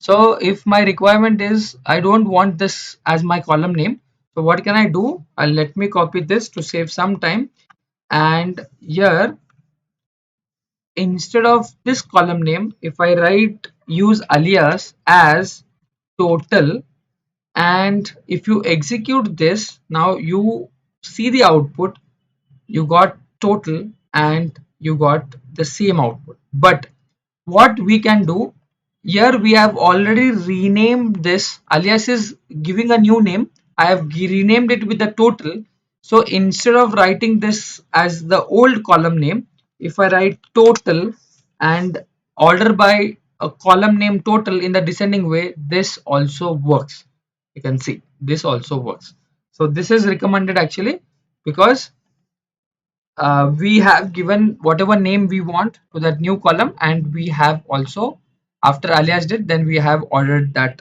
So if my requirement is I don't want this as my column name, so what can I do? Let me copy this to save some time. And here, instead of this column name, if I write use alias as total, and if you execute this, now you see the output. You got total and you got the same output. But what we can do here, we have already renamed this. Alias is giving a new name. I have renamed it with the total. So instead of writing this as the old column name, if I write total and order by a column name total in the descending way, this also works. You can see this also works. So this is recommended actually, because we have given whatever name we want to that new column, and we have also, after alias did, then we have ordered that